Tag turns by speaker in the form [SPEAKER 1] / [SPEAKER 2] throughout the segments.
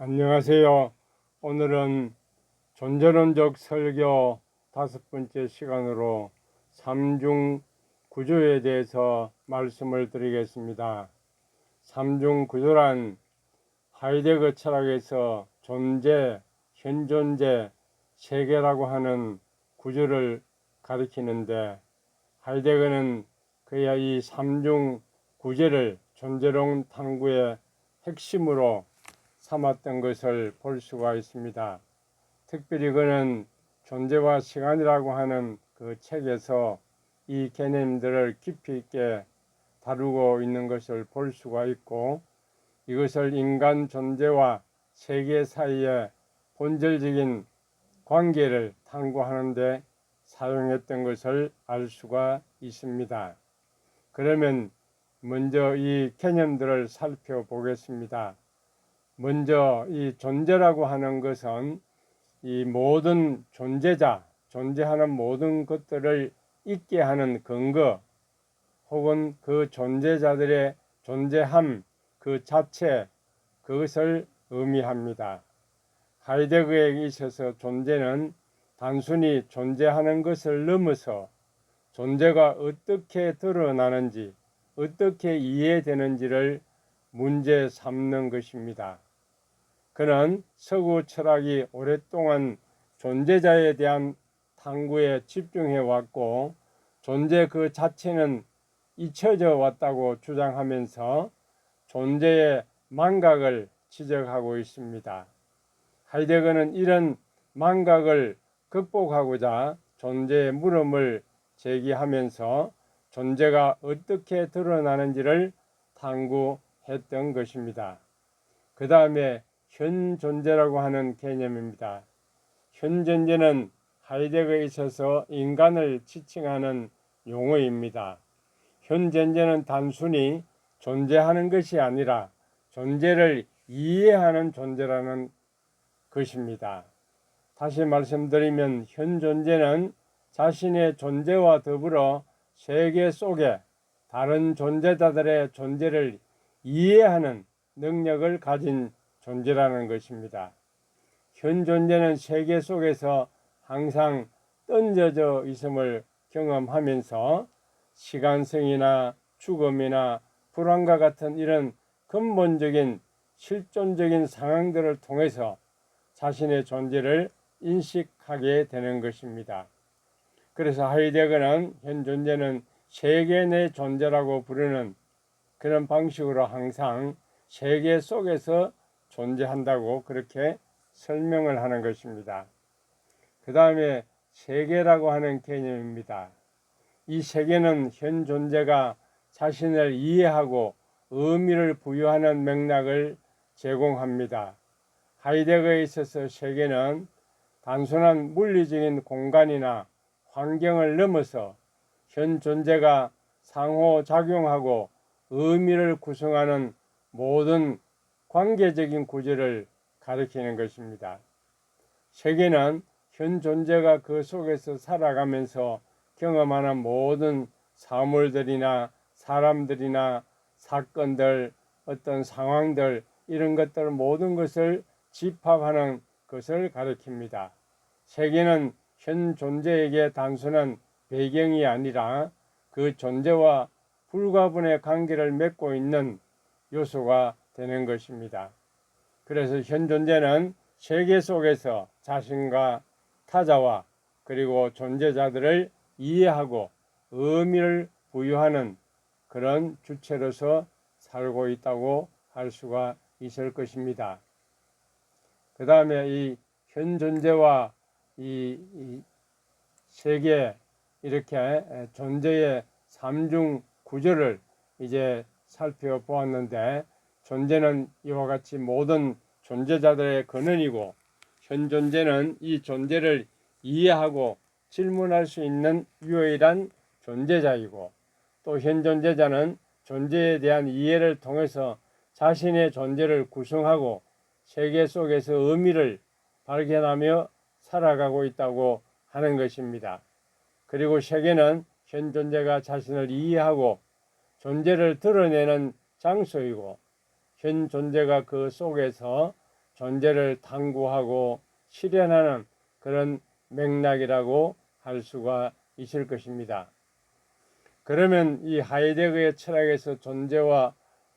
[SPEAKER 1] 안녕하세요. 오늘은 존재론적 설교 5번째 시간으로 삼중구조에 대해서 말씀을 드리겠습니다. 삼중구조란 하이데거 철학에서 존재, 현존재, 세계라고 하는 구조를 가리키는데, 하이데거는 그야 이 삼중구조를 존재론 탐구의 핵심으로 삼았던 것을 볼 수가 있습니다. 특별히 그는 존재와 시간이라고 하는 그 책에서 이 개념들을 깊이 있게 다루고 있는 것을 볼 수가 있고, 이것을 인간 존재와 세계 사이의 본질적인 관계를 탐구하는 데 사용했던 것을 알 수가 있습니다. 그러면 먼저 이 개념들을 살펴보겠습니다. 먼저 이 존재라고 하는 것은 이 모든 존재자, 존재하는 모든 것들을 있게 하는 근거, 혹은 그 존재자들의 존재함 그 자체, 그것을 의미합니다. 하이데거에 있어서 존재는 단순히 존재하는 것을 넘어서 존재가 어떻게 드러나는지, 어떻게 이해되는지를 문제 삼는 것입니다. 그는 서구 철학이 오랫동안 존재자에 대한 탐구에 집중해 왔고, 존재 그 자체는 잊혀져 왔다고 주장하면서 존재의 망각을 지적하고 있습니다. 하이데거는 이런 망각을 극복하고자 존재의 물음을 제기하면서 존재가 어떻게 드러나는지를 탐구했던 것입니다. 그 다음에 현존재라고 하는 개념입니다. 현존재는 하이데거에 있어서 인간을 지칭하는 용어입니다. 현존재는 단순히 존재하는 것이 아니라 존재를 이해하는 존재라는 것입니다. 다시 말씀드리면 현존재는 자신의 존재와 더불어 세계 속에 다른 존재자들의 존재를 이해하는 능력을 가진 존재라는 것입니다. 현존재는 세계 속에서 항상 던져져 있음을 경험하면서 시간성이나 죽음이나 불안과 같은 이런 근본적인 실존적인 상황들을 통해서 자신의 존재를 인식하게 되는 것입니다. 그래서 하이데거는 현존재는 세계 내 존재라고 부르는 그런 방식으로 항상 세계 속에서 존재한다고 그렇게 설명을 하는 것입니다. 그 다음에 세계라고 하는 개념입니다. 이 세계는 현 존재가 자신을 이해하고 의미를 부여하는 맥락을 제공합니다. 하이데거에 있어서 세계는 단순한 물리적인 공간이나 환경을 넘어서 현 존재가 상호작용하고 의미를 구성하는 모든 관계적인 구조를 가리키는 것입니다. 세계는 현 존재가 그 속에서 살아가면서 경험하는 모든 사물들이나 사람들이나 사건들, 어떤 상황들, 이런 것들 모든 것을 집합하는 것을 가리킵니다. 세계는 현 존재에게 단순한 배경이 아니라 그 존재와 불가분의 관계를 맺고 있는 요소가 되는 것입니다. 그래서 현 존재는 세계 속에서 자신과 타자와 그리고 존재자들을 이해하고 의미를 부여하는 그런 주체로서 살고 있다고 할 수가 있을 것입니다. 그 다음에 이 현 존재와 이 세계, 이렇게 존재의 삼중 구조를 이제 살펴보았는데, 존재는 이와 같이 모든 존재자들의 근원이고, 현 존재는 이 존재를 이해하고 질문할 수 있는 유일한 존재자이고, 또 현 존재자는 존재에 대한 이해를 통해서 자신의 존재를 구성하고 세계 속에서 의미를 발견하며 살아가고 있다고 하는 것입니다. 그리고 세계는 현 존재가 자신을 이해하고 존재를 드러내는 장소이고, 현 존재가 그 속에서 존재를 탐구하고 실현하는 그런 맥락이라고 할 수가 있을 것입니다. 그러면 이 하이데거의 철학에서 존재와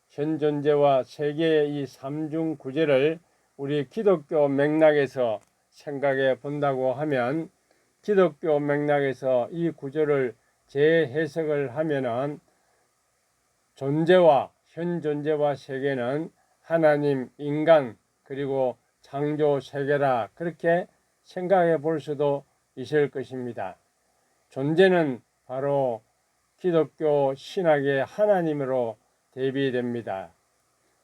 [SPEAKER 1] 현존재와 세계의 이 삼중 구제를 우리 기독교 맥락에서 생각해 본다고 하면, 기독교 맥락에서 이 구조를 재해석을 하면은 존재와 현존재와 세계는 하나님, 인간, 그리고 창조 세계라, 그렇게 생각해 볼 수도 있을 것입니다. 존재는 바로 기독교 신학의 하나님으로 대비됩니다.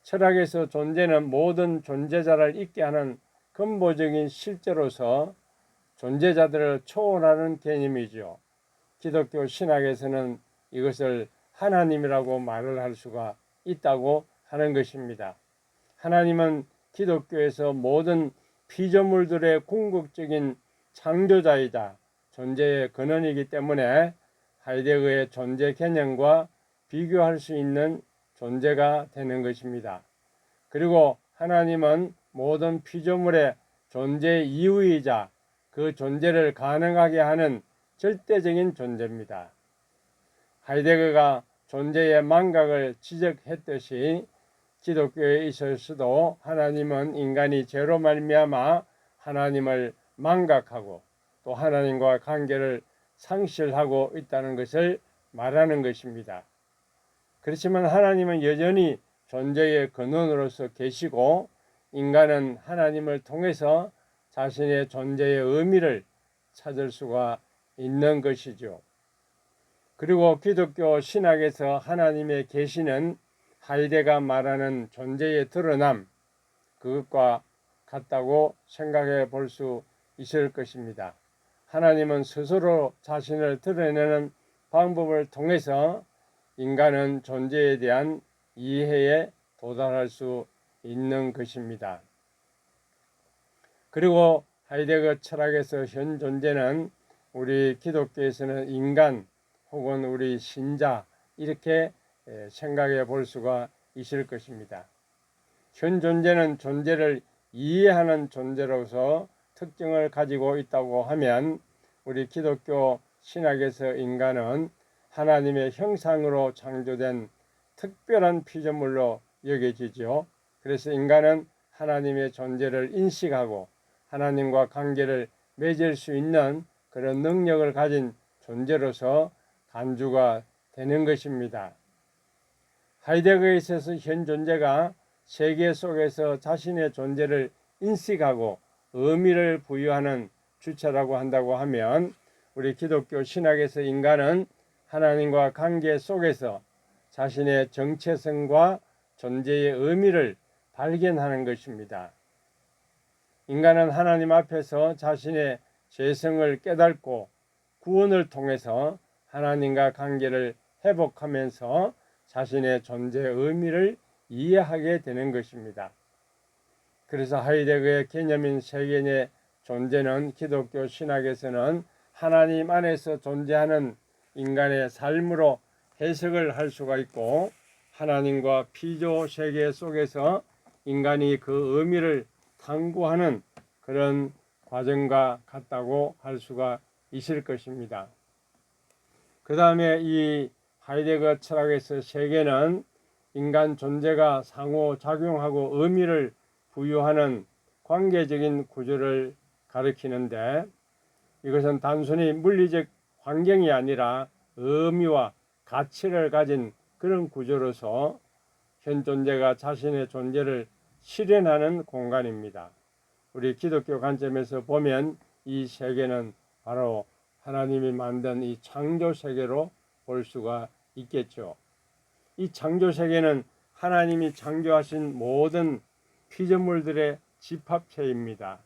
[SPEAKER 1] 철학에서 존재는 모든 존재자를 있게 하는 근본적인 실제로서 존재자들을 초월하는 개념이죠. 기독교 신학에서는 이것을 하나님이라고 말을 할 수가 있다고 하는 것입니다. 하나님은 기독교에서 모든 피조물들의 궁극적인 창조자이자 존재의 근원이기 때문에 하이데거의 존재 개념과 비교할 수 있는 존재가 되는 것입니다. 그리고 하나님은 모든 피조물의 존재 이유이자 그 존재를 가능하게 하는 절대적인 존재입니다. 하이데거가 존재의 망각을 지적했듯이 기독교에 있어서도 하나님은 인간이 죄로 말미암아 하나님을 망각하고 또 하나님과 관계를 상실하고 있다는 것을 말하는 것입니다. 그렇지만 하나님은 여전히 존재의 근원으로서 계시고 인간은 하나님을 통해서 자신의 존재의 의미를 찾을 수가 있는 것이죠. 그리고 기독교 신학에서 하나님의 계시는 하이데거가 말하는 존재의 드러남, 그것과 같다고 생각해 볼 수 있을 것입니다. 하나님은 스스로 자신을 드러내는 방법을 통해서 인간은 존재에 대한 이해에 도달할 수 있는 것입니다. 그리고 하이데거 철학에서 현 존재는 우리 기독교에서는 인간 혹은 우리 신자, 이렇게 생각해 볼 수가 있을 것입니다. 현 존재는 존재를 이해하는 존재로서 특징을 가지고 있다고 하면, 우리 기독교 신학에서 인간은 하나님의 형상으로 창조된 특별한 피조물로 여겨지죠. 그래서 인간은 하나님의 존재를 인식하고 하나님과 관계를 맺을 수 있는 그런 능력을 가진 존재로서 간주가 되는 것입니다. 하이데거에 있어서 현 존재가 세계 속에서 자신의 존재를 인식하고 의미를 부여하는 주체라고 한다고 하면, 우리 기독교 신학에서 인간은 하나님과 관계 속에서 자신의 정체성과 존재의 의미를 발견하는 것입니다. 인간은 하나님 앞에서 자신의 죄성을 깨닫고 구원을 통해서 하나님과 관계를 회복하면서 자신의 존재의 의미를 이해하게 되는 것입니다. 그래서 하이데거의 개념인 세계의 존재는 기독교 신학에서는 하나님 안에서 존재하는 인간의 삶으로 해석을 할 수가 있고, 하나님과 피조 세계 속에서 인간이 그 의미를 탐구하는 그런 과정과 같다고 할 수가 있을 것입니다. 그 다음에 이 하이데거 철학에서 세계는 인간 존재가 상호작용하고 의미를 부여하는 관계적인 구조를 가리키는데, 이것은 단순히 물리적 환경이 아니라 의미와 가치를 가진 그런 구조로서 현 존재가 자신의 존재를 실현하는 공간입니다. 우리 기독교 관점에서 보면 이 세계는 바로 하나님이 만든 이 창조 세계로 볼 수가 있겠죠. 이 창조 세계는 하나님이 창조하신 모든 피조물들의 집합체입니다.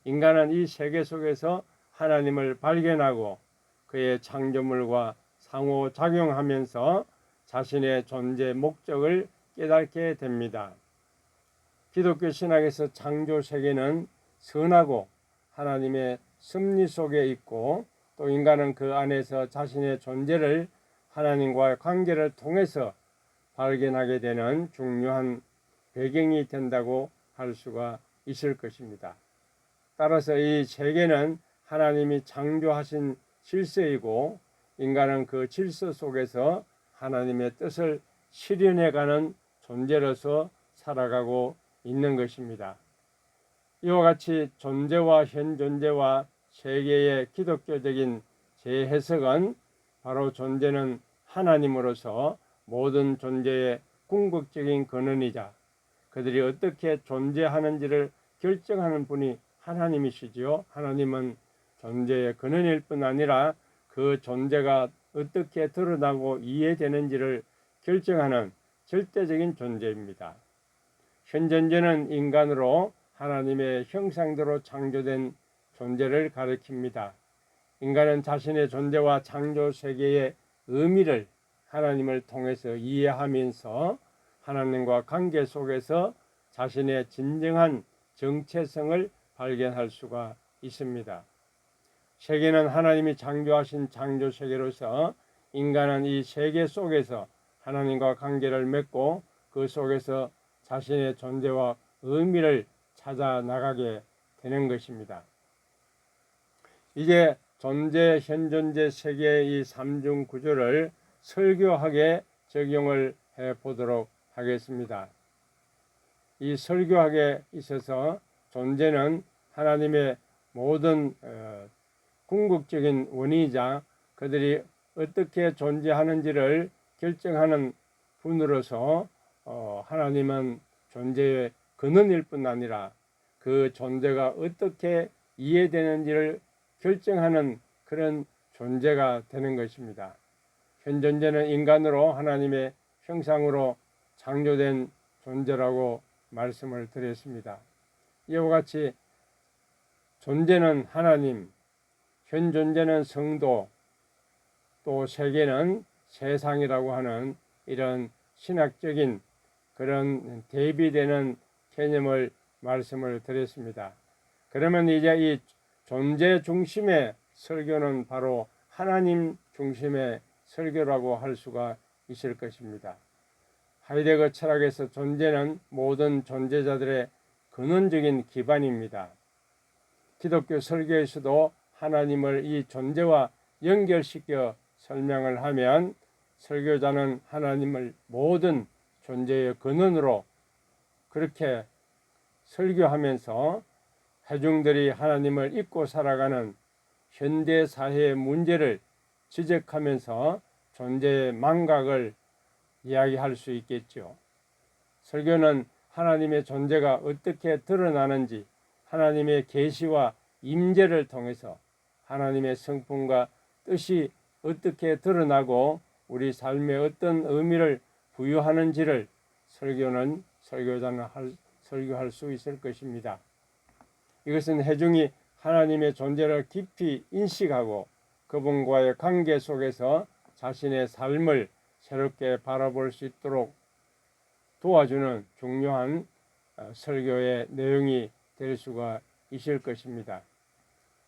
[SPEAKER 1] 인간은 이 세계 속에서 하나님을 발견하고 그의 창조물과 상호작용하면서 자신의 존재 목적을 깨닫게 됩니다. 기독교 신학에서 창조 세계는 선하고 하나님의 섭리 속에 있고, 또 인간은 그 안에서 자신의 존재를 하나님과의 관계를 통해서 발견하게 되는 중요한 배경이 된다고 할 수가 있을 것입니다. 따라서 이 세계는 하나님이 창조하신 질서이고 인간은 그 질서 속에서 하나님의 뜻을 실현해가는 존재로서 살아가고 있는 것입니다. 이와 같이 존재와 현존재와 세계의 기독교적인 재해석은 바로 존재는 하나님으로서 모든 존재의 궁극적인 근원이자 그들이 어떻게 존재하는지를 결정하는 분이 하나님이시지요. 하나님은 존재의 근원일 뿐 아니라 그 존재가 어떻게 드러나고 이해되는지를 결정하는 절대적인 존재입니다. 현존재는 인간으로 하나님의 형상대로 창조된 존재를 가리킵니다. 인간은 자신의 존재와 창조 세계의 의미를 하나님을 통해서 이해하면서 하나님과 관계 속에서 자신의 진정한 정체성을 발견할 수가 있습니다. 세계는 하나님이 창조하신 창조 세계로서 인간은 이 세계 속에서 하나님과 관계를 맺고 그 속에서 자신의 존재와 의미를 찾아 나가게 되는 것입니다. 이제 존재, 현존재, 세계의 이 삼중 구조를 설교학에 적용을 해 보도록 하겠습니다. 이 설교학에 있어서 존재는 하나님의 모든 궁극적인 원인이자 그들이 어떻게 존재하는지를 결정하는 분으로서 하나님은 존재의 근원일 뿐 아니라 그 존재가 어떻게 이해되는지를 결정하는 그런 존재가 되는 것입니다. 현존재는 인간으로 하나님의 형상으로 창조된 존재라고 말씀을 드렸습니다. 이와 같이 존재는 하나님, 현존재는 성도, 또 세계는 세상이라고 하는 이런 신학적인 그런 대비되는 개념을 말씀을 드렸습니다. 그러면 이제 이 존재 중심의 설교는 바로 하나님 중심의 설교라고 할 수가 있을 것입니다. 하이데거 철학에서 존재는 모든 존재자들의 근원적인 기반입니다. 기독교 설교에서도 하나님을 이 존재와 연결시켜 설명을 하면 설교자는 하나님을 모든 존재의 근원으로 그렇게 설교하면서 회중들이 하나님을 잊고 살아가는 현대 사회의 문제를 지적하면서 존재의 망각을 이야기할 수 있겠죠. 설교는 하나님의 존재가 어떻게 드러나는지 하나님의 계시와 임재를 통해서 하나님의 성품과 뜻이 어떻게 드러나고 우리 삶에 어떤 의미를 부여하는지를 설교자는 설교할 수 있을 것입니다. 이것은 회중이 하나님의 존재를 깊이 인식하고 그분과의 관계 속에서 자신의 삶을 새롭게 바라볼 수 있도록 도와주는 중요한 설교의 내용이 될 수가 있을 것입니다.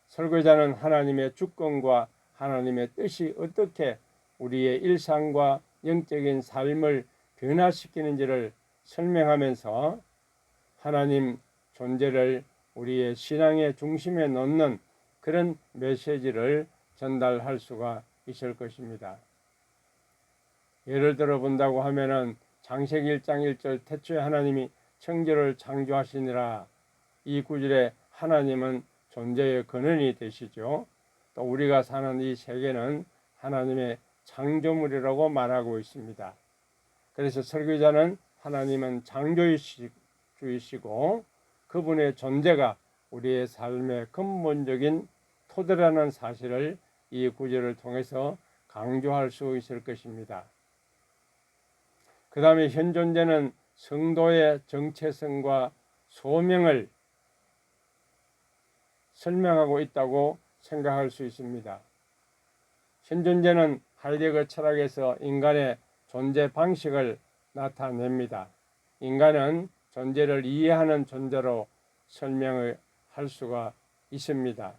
[SPEAKER 1] 설교자는 하나님의 주권과 하나님의 뜻이 어떻게 우리의 일상과 영적인 삶을 변화시키는지를 설명하면서 하나님 존재를 우리의 신앙의 중심에 놓는 그런 메시지를 전달할 수가 있을 것입니다. 예를 들어 본다고 하면은 창세기 1장 1절 태초에 하나님이 천지를 창조하시니라, 이 구절에 하나님은 존재의 근원이 되시죠. 또 우리가 사는 이 세계는 하나님의 창조물이라고 말하고 있습니다. 그래서 설교자는 하나님은 창조주이시고 그분의 존재가 우리의 삶의 근본적인 토대라는 사실을 이 구절을 통해서 강조할 수 있을 것입니다. 그 다음에 현존재는 성도의 정체성과 소명을 설명하고 있다고 생각할 수 있습니다. 현존재는 하이데거 철학에서 인간의 존재 방식을 나타냅니다. 인간은 존재를 이해하는 존재로 설명을 할 수가 있습니다.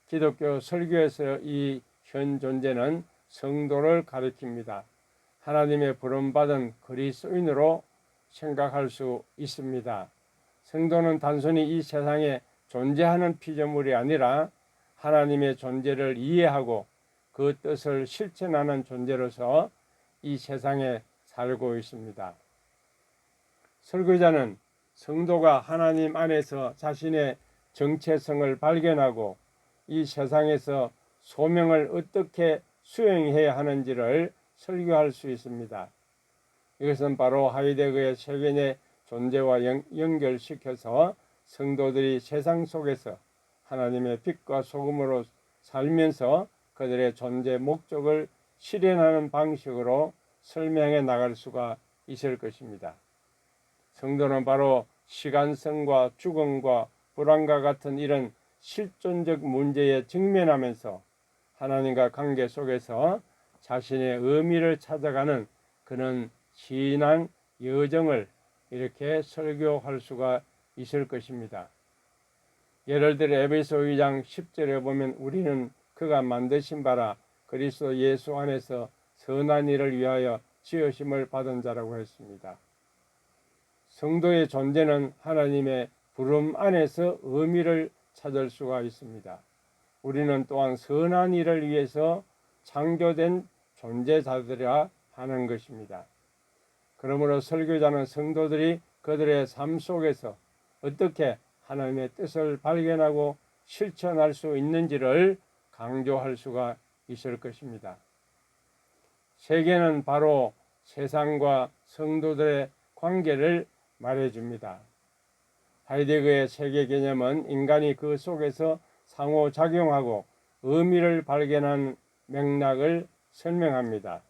[SPEAKER 1] 기독교 설교에서 이 현존재는 성도를 가리킵니다. 하나님의 부름받은 그리스도인으로 생각할 수 있습니다. 성도는 단순히 이 세상에 존재하는 피조물이 아니라 하나님의 존재를 이해하고 그 뜻을 실천하는 존재로서 이 세상에 살고 있습니다. 설교자는 성도가 하나님 안에서 자신의 정체성을 발견하고 이 세상에서 소명을 어떻게 수행해야 하는지를 설교할 수 있습니다. 이것은 바로 하이데거의 세계의 존재와 연결시켜서 성도들이 세상 속에서 하나님의 빛과 소금으로 살면서 그들의 존재 목적을 실현하는 방식으로 설명해 나갈 수가 있을 것입니다. 성도는 바로 시간성과 죽음과 불안과 같은 이런 실존적 문제에 직면하면서 하나님과 관계 속에서 자신의 의미를 찾아가는 그런 신앙 여정을 이렇게 설교할 수가 있을 것입니다. 예를 들어 에베소 2장 10절에 보면 우리는 그가 만드신 바라 그리스도 예수 안에서 선한 일을 위하여 지으심을 받은 자라고 했습니다. 성도의 존재는 하나님의 부름 안에서 의미를 찾을 수가 있습니다. 우리는 또한 선한 일을 위해서 창조된 존재자들이라 하는 것입니다. 그러므로 설교자는 성도들이 그들의 삶 속에서 어떻게 하나님의 뜻을 발견하고 실천할 수 있는지를 강조할 수가 있을 것입니다. 세계는 바로 세상과 성도들의 관계를 말해줍니다. 하이데거의 세계 개념은 인간이 그 속에서 상호작용하고 의미를 발견한 맥락을 설명합니다.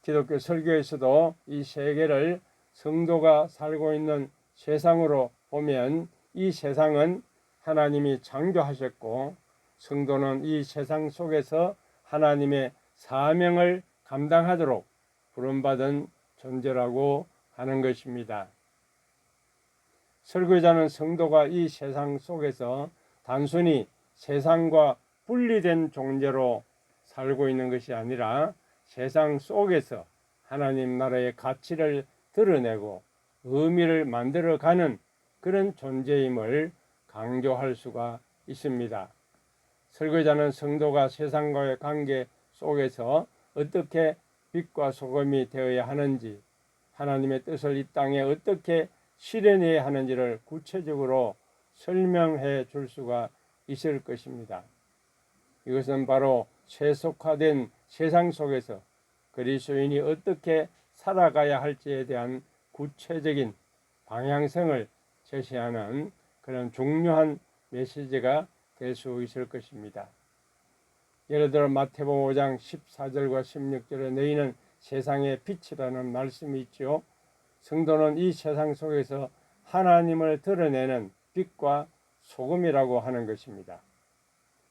[SPEAKER 1] 기독교 설교에서도 이 세계를 성도가 살고 있는 세상으로 보면 이 세상은 하나님이 창조하셨고 성도는 이 세상 속에서 하나님의 사명을 감당하도록 부름받은 존재라고 하는 것입니다. 설교자는 성도가 이 세상 속에서 단순히 세상과 분리된 존재로 살고 있는 것이 아니라 세상 속에서 하나님 나라의 가치를 드러내고 의미를 만들어가는 그런 존재임을 강조할 수가 있습니다. 설교자는 성도가 세상과의 관계 속에서 어떻게 빛과 소금이 되어야 하는지, 하나님의 뜻을 이 땅에 어떻게 실현해야 하는지를 구체적으로 설명해 줄 수가 있을 것입니다. 이것은 바로 세속화된 세상 속에서 그리스도인이 어떻게 살아가야 할지에 대한 구체적인 방향성을 제시하는 그런 중요한 메시지가 될 수 있을 것입니다. 예를 들어 마태복음 5장 14절과 16절에 너희는 세상의 빛이라는 말씀이 있죠. 성도는 이 세상 속에서 하나님을 드러내는 빛과 소금이라고 하는 것입니다.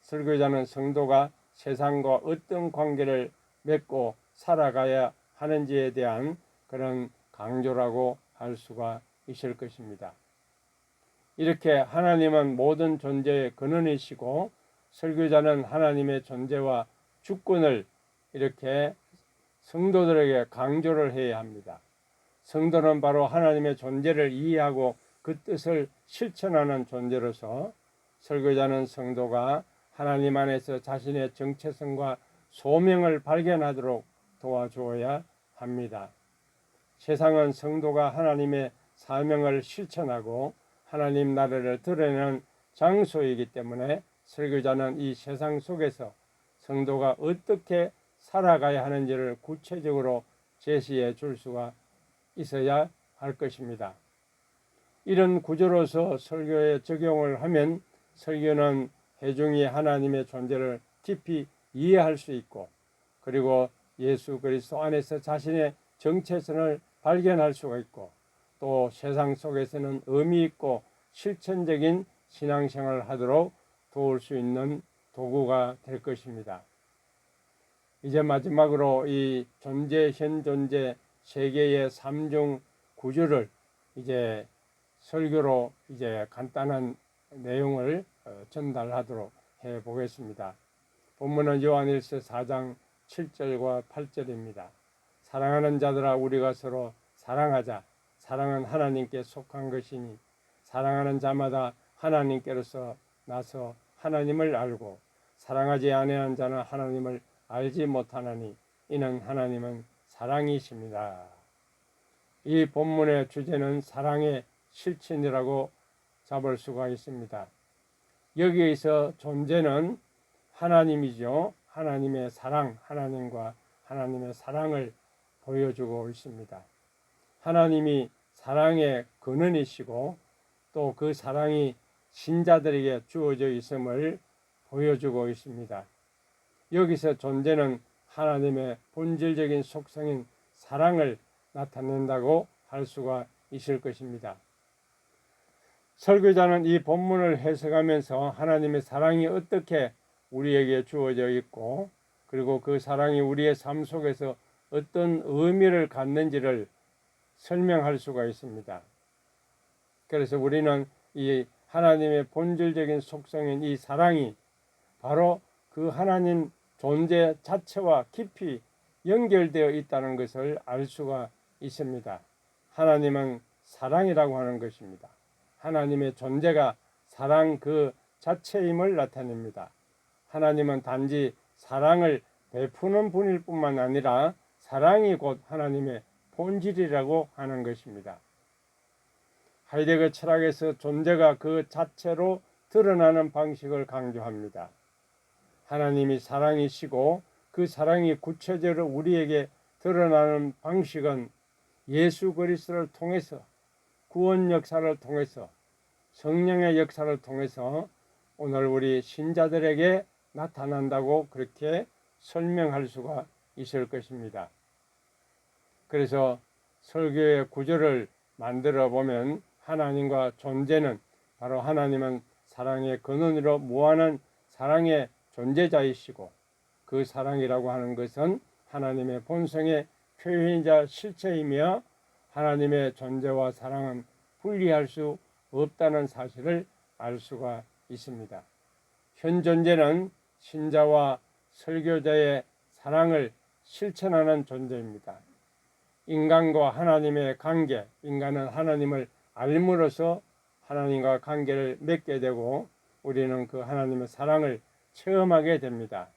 [SPEAKER 1] 설교자는 성도가 세상과 어떤 관계를 맺고 살아가야 하는지에 대한 그런 강조라고 할 수가 있을 것입니다. 이렇게 하나님은 모든 존재의 근원이시고 설교자는 하나님의 존재와 주권을 이렇게 성도들에게 강조를 해야 합니다. 성도는 바로 하나님의 존재를 이해하고 그 뜻을 실천하는 존재로서 설교자는 성도가 하나님 안에서 자신의 정체성과 소명을 발견하도록 도와주어야 합니다. 세상은 성도가 하나님의 사명을 실천하고 하나님 나라를 드러내는 장소이기 때문에 설교자는 이 세상 속에서 성도가 어떻게 살아가야 하는지를 구체적으로 제시해 줄 수가 있어야 할 것입니다. 이런 구조로서 설교에 적용을 하면 설교는 회중이 하나님의 존재를 깊이 이해할 수 있고 그리고 예수 그리스도 안에서 자신의 정체성을 발견할 수가 있고 또 세상 속에서는 의미 있고 실천적인 신앙생활을 하도록 도울 수 있는 도구가 될 것입니다. 이제 마지막으로 이 존재, 현존재, 세계의 삼중 구조를 이제 설교로 이제 간단한 내용을 전달하도록 해 보겠습니다. 본문은 요한일서 4장 7절과 8절입니다. 사랑하는 자들아 우리가 서로 사랑하자. 사랑은 하나님께 속한 것이니 사랑하는 자마다 하나님께로서 나서 하나님을 알고 사랑하지 아니하는 자는 하나님을 알지 못하나니 이는 하나님은 사랑이십니다. 이 본문의 주제는 사랑의 실천이라고 잡을 수가 있습니다. 여기에서 존재는 하나님이죠. 하나님의 사랑, 하나님과 하나님의 사랑을 보여주고 있습니다. 하나님이 사랑의 근원이시고 또 그 사랑이 신자들에게 주어져 있음을 보여주고 있습니다. 여기서 존재는 하나님의 본질적인 속성인 사랑을 나타낸다고 할 수가 있을 것입니다. 설교자는 이 본문을 해석하면서 하나님의 사랑이 어떻게 우리에게 주어져 있고 그리고 그 사랑이 우리의 삶 속에서 어떤 의미를 갖는지를 설명할 수가 있습니다. 그래서 우리는 이 하나님의 본질적인 속성인 이 사랑이 바로 그 하나님 존재 자체와 깊이 연결되어 있다는 것을 알 수가 있습니다. 하나님은 사랑이라고 하는 것입니다. 하나님의 존재가 사랑 그 자체임을 나타냅니다. 하나님은 단지 사랑을 베푸는 분일 뿐만 아니라 사랑이 곧 하나님의 본질이라고 하는 것입니다. 하이데거 철학에서 존재가 그 자체로 드러나는 방식을 강조합니다. 하나님이 사랑이시고 그 사랑이 구체적으로 우리에게 드러나는 방식은 예수 그리스도를 통해서 구원 역사를 통해서 성령의 역사를 통해서 오늘 우리 신자들에게 나타난다고 그렇게 설명할 수가 있을 것입니다. 그래서 설교의 구절을 만들어 보면 하나님과 존재는 바로 하나님은 사랑의 근원으로 무한한 사랑의 존재자이시고 그 사랑이라고 하는 것은 하나님의 본성의 표현이자 실체이며 하나님의 존재와 사랑은 분리할 수 없다는 사실을 알 수가 있습니다. 현 존재는 신자와 설교자의 사랑을 실천하는 존재입니다. 인간과 하나님의 관계, 인간은 하나님을 알므로써 하나님과 관계를 맺게 되고 우리는 그 하나님의 사랑을 체험하게 됩니다.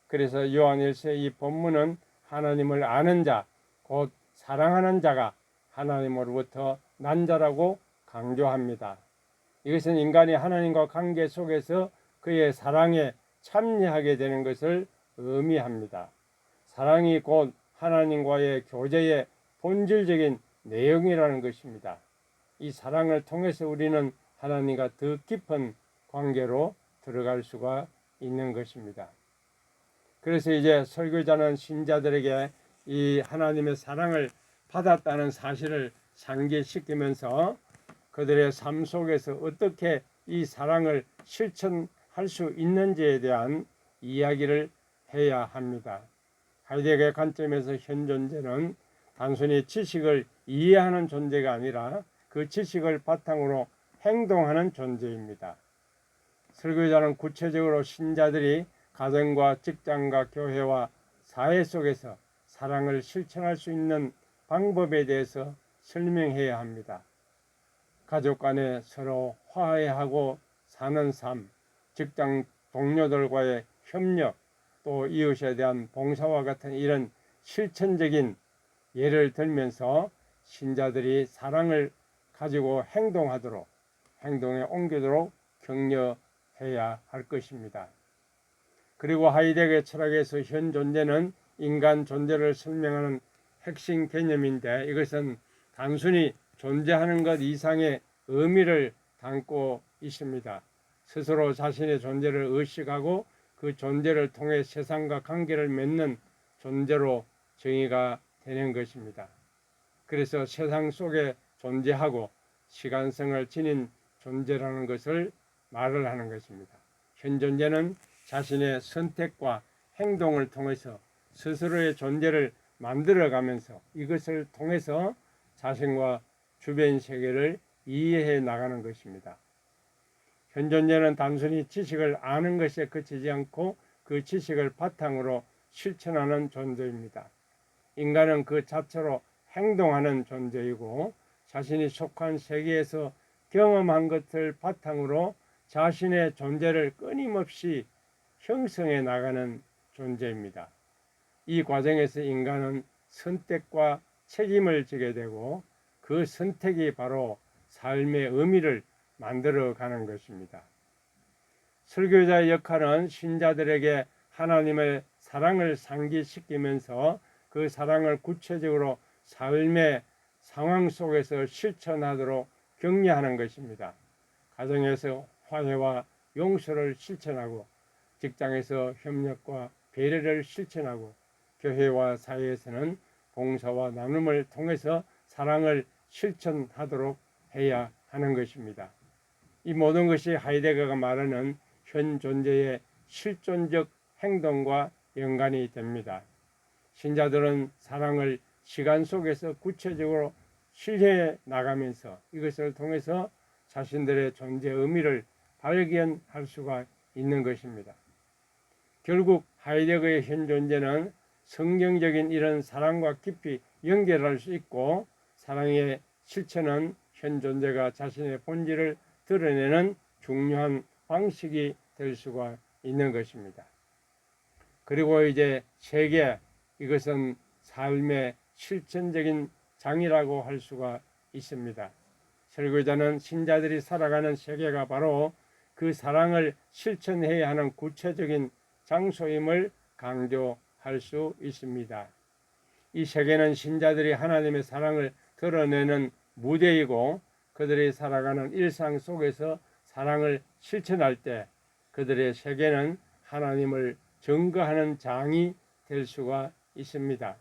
[SPEAKER 1] 그래서 요한 1서 이 본문은 하나님을 아는 자, 곧 사랑하는 자가 하나님으로부터 난 자라고 강조합니다. 이것은 인간이 하나님과 관계 속에서 그의 사랑에 참여하게 되는 것을 의미합니다. 사랑이 곧 하나님과의 교제의 본질적인 내용이라는 것입니다. 이 사랑을 통해서 우리는 하나님과 더 깊은 관계로 들어갈 수가 있는 것입니다. 그래서 이제 설교자는 신자들에게 이 하나님의 사랑을 받았다는 사실을 상기시키면서 그들의 삶 속에서 어떻게 이 사랑을 실천할 수 있는지에 대한 이야기를 해야 합니다. 하이데거의 관점에서 현 존재는 단순히 지식을 이해하는 존재가 아니라 그 지식을 바탕으로 행동하는 존재입니다. 설교자는 구체적으로 신자들이 가정과 직장과 교회와 사회 속에서 사랑을 실천할 수 있는 방법에 대해서 설명해야 합니다. 가족 간에 서로 화해하고 사는 삶, 직장 동료들과의 협력, 또 이웃에 대한 봉사와 같은 이런 실천적인 예를 들면서 신자들이 사랑을 가지고 행동하도록, 행동에 옮기도록 격려해야 할 것입니다. 그리고 하이데거 철학에서 현 존재는 인간 존재를 설명하는 핵심 개념인데 이것은 단순히 존재하는 것 이상의 의미를 담고 있습니다. 스스로 자신의 존재를 의식하고 그 존재를 통해 세상과 관계를 맺는 존재로 정의가 되는 것입니다. 그래서 세상 속에 존재하고 시간성을 지닌 존재라는 것을 말을 하는 것입니다. 현 존재는 자신의 선택과 행동을 통해서 스스로의 존재를 만들어가면서 이것을 통해서 자신과 주변 세계를 이해해 나가는 것입니다. 현 존재는 단순히 지식을 아는 것에 그치지 않고 그 지식을 바탕으로 실천하는 존재입니다. 인간은 그 자체로 행동하는 존재이고 자신이 속한 세계에서 경험한 것을 바탕으로 자신의 존재를 끊임없이 형성해 나가는 존재입니다. 이 과정에서 인간은 선택과 책임을 지게 되고 그 선택이 바로 삶의 의미를 만들어가는 것입니다. 설교자의 역할은 신자들에게 하나님의 사랑을 상기시키면서 그 사랑을 구체적으로 삶의 상황 속에서 실천하도록 격려하는 것입니다. 가정에서 화해와 용서를 실천하고 직장에서 협력과 배려를 실천하고 교회와 사회에서는 봉사와 나눔을 통해서 사랑을 실천하도록 해야 하는 것입니다. 이 모든 것이 하이데거가 말하는 현 존재의 실존적 행동과 연관이 됩니다. 신자들은 사랑을 시간 속에서 구체적으로 실현해 나가면서 이것을 통해서 자신들의 존재 의미를 발견할 수가 있는 것입니다. 결국 하이데거의 현 존재는 성경적인 이런 사랑과 깊이 연결할 수 있고 사랑의 실천은 현 존재가 자신의 본질을 드러내는 중요한 방식이 될 수가 있는 것입니다. 그리고 이제 세계, 이것은 삶의 실천적인 장이라고 할 수가 있습니다. 설교자는 신자들이 살아가는 세계가 바로 그 사랑을 실천해야 하는 구체적인 장소임을 강조할 수 있습니다. 이 세계는 신자들이 하나님의 사랑을 드러내는 무대이고 그들이 살아가는 일상 속에서 사랑을 실천할 때 그들의 세계는 하나님을 증거하는 장이 될 수가 있습니다.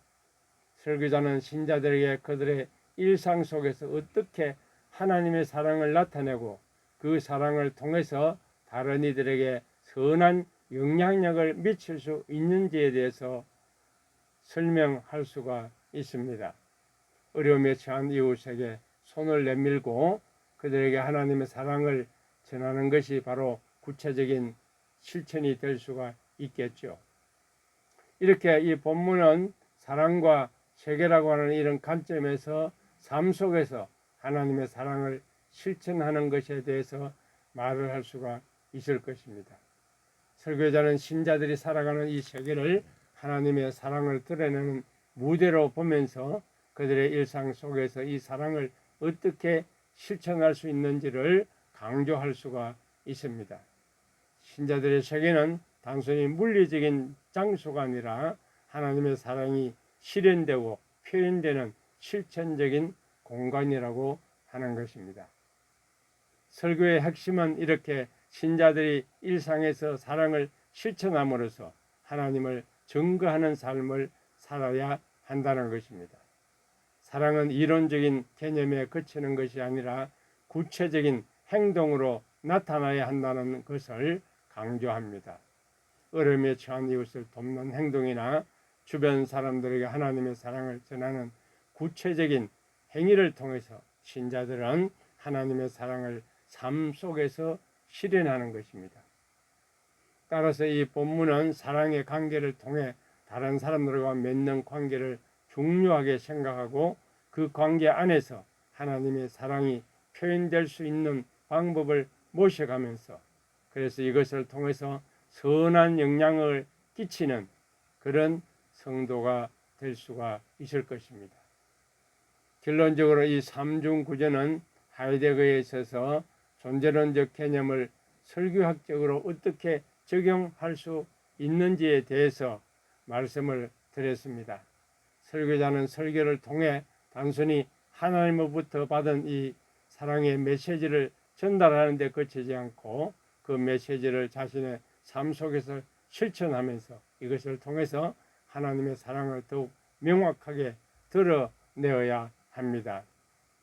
[SPEAKER 1] 설교자는 신자들에게 그들의 일상 속에서 어떻게 하나님의 사랑을 나타내고 그 사랑을 통해서 다른 이들에게 선한 영향력을 미칠 수 있는지에 대해서 설명할 수가 있습니다. 어려움에 처한 이웃에게 손을 내밀고 그들에게 하나님의 사랑을 전하는 것이 바로 구체적인 실천이 될 수가 있겠죠. 이렇게 이 본문은 사랑과 세계라고 하는 이런 관점에서 삶 속에서 하나님의 사랑을 실천하는 것에 대해서 말을 할 수가 있을 것입니다. 설교자는 신자들이 살아가는 이 세계를 하나님의 사랑을 드러내는 무대로 보면서 그들의 일상 속에서 이 사랑을 어떻게 실천할 수 있는지를 강조할 수가 있습니다. 신자들의 세계는 단순히 물리적인 장소가 아니라 하나님의 사랑이 실현되고 표현되는 실천적인 공간이라고 하는 것입니다. 설교의 핵심은 이렇게 신자들이 일상에서 사랑을 실천함으로써 하나님을 증거하는 삶을 살아야 한다는 것입니다. 사랑은 이론적인 개념에 그치는 것이 아니라 구체적인 행동으로 나타나야 한다는 것을 강조합니다. 어려움에 처한 이웃을 돕는 행동이나 주변 사람들에게 하나님의 사랑을 전하는 구체적인 행위를 통해서 신자들은 하나님의 사랑을 삶 속에서 실현하는 것입니다. 따라서 이 본문은 사랑의 관계를 통해 다른 사람들과 맺는 관계를 중요하게 생각하고 그 관계 안에서 하나님의 사랑이 표현될 수 있는 방법을 모셔가면서 그래서 이것을 통해서 선한 영향을 끼치는 그런 성도가 될 수가 있을 것입니다. 결론적으로 이 삼중 구조는 하이데거에 있어서 존재론적 개념을 설교학적으로 어떻게 적용할 수 있는지에 대해서 말씀을 드렸습니다. 설교자는 설교를 통해 단순히 하나님으로부터 받은 이 사랑의 메시지를 전달하는 데 그치지 않고 그 메시지를 자신의 삶 속에서 실천하면서 이것을 통해서 하나님의 사랑을 더욱 명확하게 드러내어야 합니다.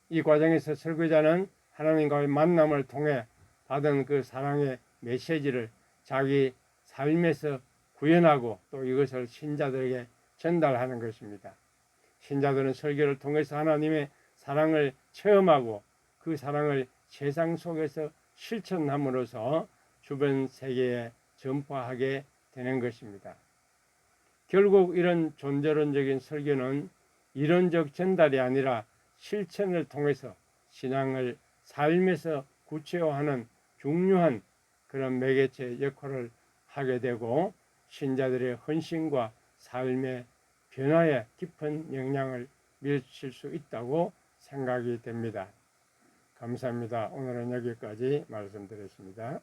[SPEAKER 1] 이 과정에서 설교자는 하나님과의 만남을 통해 받은 그 사랑의 메시지를 자기 삶에서 구현하고 또 이것을 신자들에게 전달하는 것입니다. 신자들은 설교를 통해서 하나님의 사랑을 체험하고 그 사랑을 세상 속에서 실천함으로써 주변 세계에 전파하게 되는 것입니다. 결국 이런 존재론적인 설교는 이론적 전달이 아니라 실천을 통해서 신앙을 삶에서 구체화하는 중요한 그런 매개체 역할을 하게 되고 신자들의 헌신과 삶의 변화에 깊은 영향을 미칠 수 있다고 생각이 됩니다. 감사합니다. 오늘은 여기까지 말씀드렸습니다.